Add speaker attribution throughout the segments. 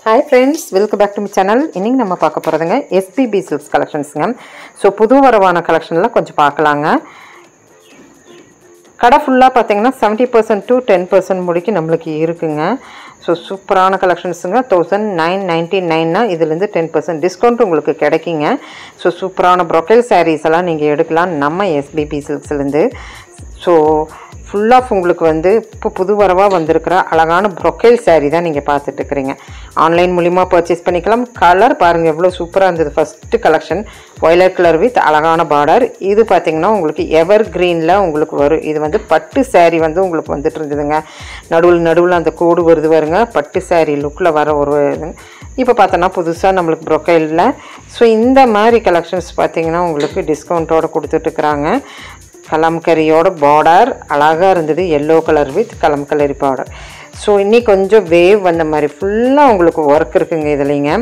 Speaker 1: Hi friends, welcome back to my channel. இன்னைக்கு நம்ம பார்க்க போறதுங்க SPB Silks collectionsங்க. சோ புது வரவான கலெக்ஷன்ல கொஞ்சம் பார்க்கலாங்க. கடை ஃபுல்லா பாத்தீங்கன்னா 70% to 10% முடிக்கு நமக்கு இருக்குங்க. சோ சூப்பரான கலெக்ஷன்ஸ்ங்க 1999 னா இதில இருந்து 10% டிஸ்கவுண்ட் உங்களுக்கு கிடைக்குங்க. சோ சூப்பரான brocade sarees எல்லாம் நீங்க எடுக்கலாம் நம்ம SPB Silks ல இருந்து. சோ full of உங்களுக்கு வந்து இப்போ புது வரவா வந்திருக்கிற அழகான brocade saree தான் நீங்க பார்த்துட்டு இருக்கீங்க. ஆன்லைன் மூலமா பர்சேஸ் பண்ணிக்கலாம். கலர் பாருங்க எவ்வளவு சூப்பரா இருந்தது. First collection violet color with அழகான border. இது பாத்தீங்கன்னா உங்களுக்கு எவர் கிரீன்ல உங்களுக்கு வரும். இது வந்து பட்டு saree வந்து உங்களுக்கு வந்துட்டு இருந்ததுங்க. நடுவுல அந்த கோடு வருது பாருங்க. பட்டு saree லுக்ல வர ஒரு இப்போ பார்த்தனா புதுசா நமக்கு brocadeல சோ இந்த மாதிரி கலெக்ஷன்ஸ் பாத்தீங்கன்னா உங்களுக்கு டிஸ்கவுண்டோட கொடுத்துட்டு இருக்காங்க. கலம்கரியோட border அழகா இருந்தது yellow color with kalamkari border. So இன்னி கொஞ்சம் வேவ் வந்த மாதிரி ஃபுல்லா உங்களுக்கு வர்க் இருக்குங்க இதுலங்க.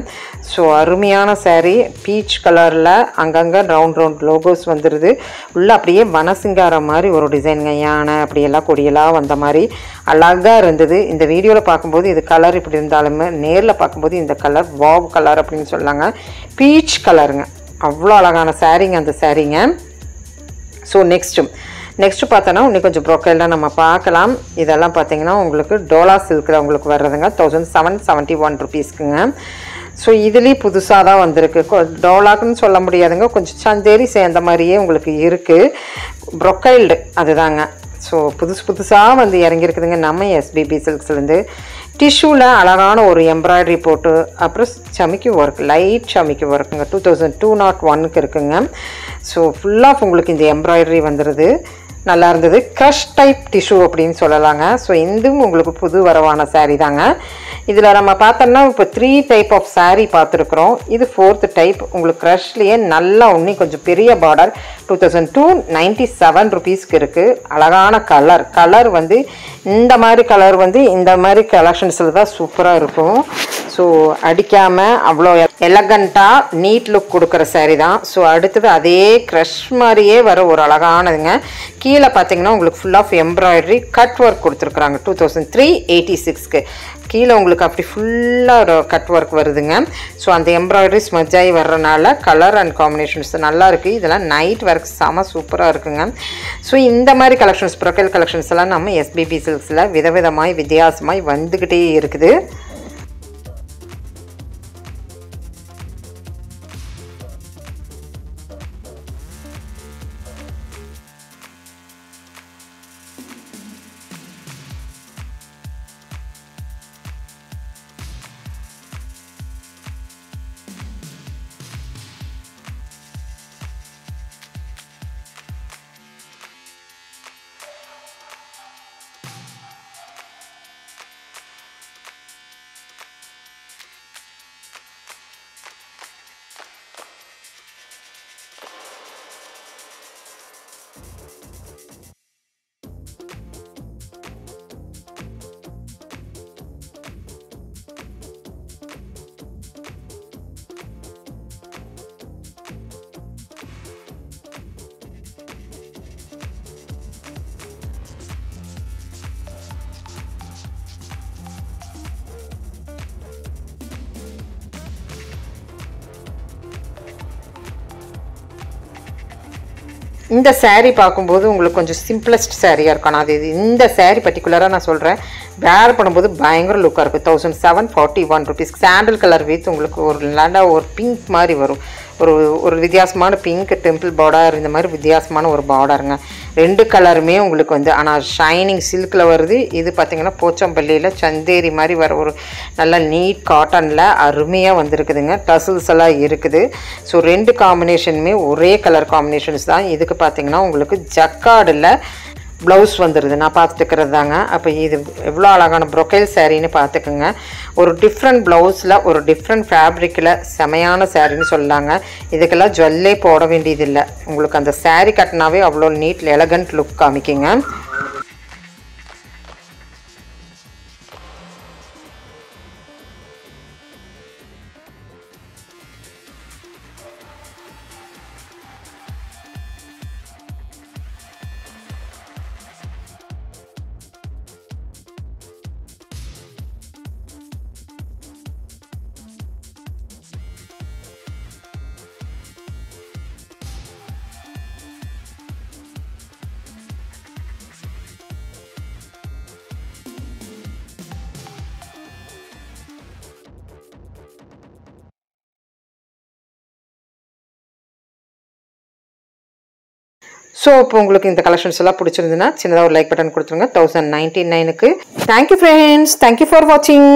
Speaker 1: சோ அருமையான saree பீச் கலர்ல அங்கங்க ரவுண்ட் லோகோஸ் வந்திருது. உள்ள அப்படியே வனசிங்கார மாதிரி ஒரு டிசைன்ங்க யானை அப்படி எல்லாம் கொடியெல்லாம் வந்த மாதிரி அழகா இருந்தது. இந்த வீடியோல பாக்கும்போது இது கலர் இப்படி இருந்தாலும் நேர்ல பாக்கும்போது இந்த கலர் வாவ் கலர் அப்படினு சொல்லாங்க. பீச் கலருங்க. அவ்வளவு அழகான சாரீங்க அந்த சாரீங்க. So next பார்த்தனா இன்னும் கொஞ்சம் brocade நம்ம பார்க்கலாம். இதெல்லாம் பாத்தீங்கன்னா உங்களுக்கு டோலா சில்க்ல உங்களுக்கு வர்றதுங்க 1771 ரூபீஸ்க்குங்க. சோ இதுலயே புதுசா தான் வந்திருக்கு. டோலாக்குன்னு சொல்ல முடியாதுங்க. கொஞ்சம் சந்தேரி சேர்ந்த மாதிரியே உங்களுக்கு இருக்கு. brocade அதுதாங்க. சோ புதுசா வந்து இறங்கி இருக்குதுங்க நம்ம SBB Silks ல இருந்து. டிஷ்யூல அழகான ஒரு எம்ப்ராய்டரி போட்டு அப்புறம் சமிக்கி வர்க் லைட் சமிக்கி வர்க்குங்க 2201 க்கு இருக்குங்க. சோ ஃபுல்லா உங்களுக்கு இந்த எம்ப்ராய்டரி வந்திருது. நல்லா இருந்தது. கிரஷ் டைப் டிஷ்யூ அப்படினு சொல்லலாங்க. சோ இதுவும் உங்களுக்கு புது வரவான saree தாங்க. இதுல நம்ம பார்த்தோம்னா இப்போ 3 டைப் ஆஃப் saree பார்த்திருக்கோம். இது 4th டைப் உங்களுக்கு கிரஷ்லயே நல்லா இன்னும் கொஞ்சம் பெரிய border 2297 ரூபீஸ்க்கு இருக்கு. அழகான கலர் வந்து இந்த மாதிரி கலர் வந்து இந்த மாதிரி கலெக்ஷன்ஸ்ல தான் சூப்பரா இருக்கும். சோ அடிக்காம அவ்ளோ எலகண்டா நீட் லுக் கொடுக்கிற saree தான். சோ அடுத்து அதே கிரஷ் மாதிரியே வர ஒரு அழகானதுங்க. கீழ பாத்தீங்கன்னா உங்களுக்கு full of embroidery cut work கொடுத்திருக்காங்க 2386 க்கு. கீழ உங்களுக்கு அப்படி ஃபுல்லா கட் வர்க் வருதுங்க. சோ அந்த எம்ப்ராய்டரி ஸ்மட்ஜ் ஆகி வர்றனால கலர் அண்ட் காம்பினேஷன்ஸ் நல்லா இருக்கு. இதெல்லாம் நைட் வர்க் செம சூப்பரா இருக்குங்க. சோ இந்த மாதிரி கலெக்ஷன்ஸ் brocade கலெக்ஷன்ஸ் எல்லாம் நம்ம SBB Silksல விதவிதமாய் வித்தியாசமாய் வந்துகிட்டே இருக்குது. இந்த saree பாக்கும்போது உங்களுக்கு கொஞ்சம் சிம்பிளஸ்ட் சாரியா இருக்கும். அது இந்த saree பர்టిక్యులரா நான் சொல்றேன். வேர் பண்ணும்போது பயங்கர லுக்கா இருக்கும். 1741 ரூபீஸ். சாண்டல் கலர் வித் உங்களுக்கு ஒரு லாண்டா ஒரு பிங்க் மாதிரி வரும். ஒரு வித்தியாசமான பிங்க் டெம்பிள் பார்டர் இந்த மாதிரி வித்தியாசமான ஒரு பார்டருங்க. ரெண்டு கலருமே உங்களுக்கு வந்து ஆனா ஷைனிங் சில்க்ல வருது. இது பாத்தீங்கன்னா போச்சம்பள்ளியில சந்தேரி மாதிரி வர ஒரு நல்ல நீட் காட்டன்ல அருமையா வந்திருக்குதுங்க. டசல்ஸ் எல்லாம் இருக்குது. சோ ரெண்டு காம்பினேஷனுமே ஒரே கலர் காம்பினேஷன்ஸ் தான். இதுக்கு பாத்தீங்கன்னா உங்களுக்கு ஜக்கார்ட்ல ப்ளவுஸ் வந்துருது. நான் பார்த்துட்டு இருக்கிறதாங்க. அப்போ இது எவ்வளோ அழகான brocade சாரின்னு பார்த்துக்குங்க. ஒரு டிஃப்ரெண்ட் ப்ளவுஸில் ஒரு டிஃப்ரெண்ட் ஃபேப்ரிக்கில் செமையான சாரின்னு சொல்லலாங்க. இதுக்கெல்லாம் ஜுவல்லே போட வேண்டியதில்லை. உங்களுக்கு அந்த சாரி கட்டினாவே அவ்வளோ நீட் எலகண்ட் லுக் காமிக்குங்க. ஸோ இப்போ உங்களுக்கு இந்த கலெக்ஷன்ஸ் எல்லாம் பிடிச்சிருந்துன்னா சின்னதாக ஒரு லைக் பட்டன் கொடுத்துருங்க 1099க்கு. தேங்க்யூ ஃப்ரெண்ட்ஸ், தேங்க்யூ ஃபார் வாட்சிங்.